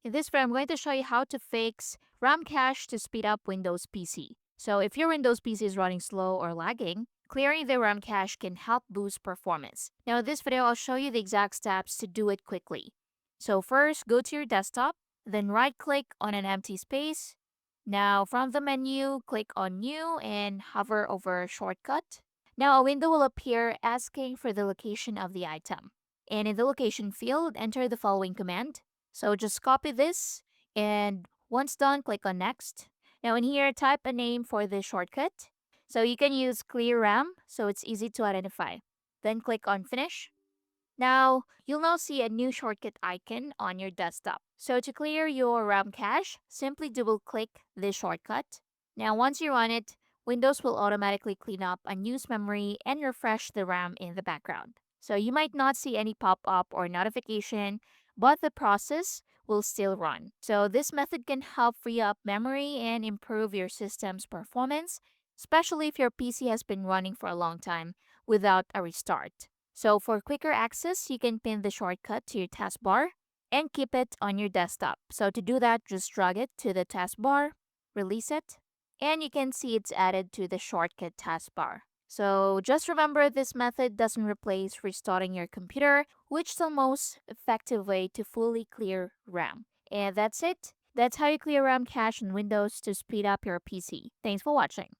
In this video, I'm going to show you how to fix RAM cache to speed up Windows PC. So if your Windows PC is running slow or lagging, clearing the RAM cache can help boost performance. Now in this video, I'll show you the exact steps to do it quickly. So first, go to your desktop, then right-click on an empty space. Now from the menu, click on New and hover over Shortcut. Now a window will appear asking for the location of the item. And in the location field, enter the following command. So just copy this and once done, click on next. Now in here, type a name for the shortcut. So you can use clear RAM so it's easy to identify. Then click on finish. Now you'll now see a new shortcut icon on your desktop. So to clear your RAM cache, simply double click this shortcut. Now once you run it, Windows will automatically clean up unused memory and refresh the RAM in the background. So you might not see any pop-up or notification, but the process will still run. So this method can help free up memory and improve your system's performance, especially if your PC has been running for a long time without a restart. So for quicker access, you can pin the shortcut to your taskbar and keep it on your desktop. So to do that, just drag it to the taskbar, release it, and you can see it's added to the shortcut taskbar. So just remember this method doesn't replace restarting your computer, which is the most effective way to fully clear RAM. And that's it. That's how you clear RAM cache in Windows to speed up your PC. Thanks for watching.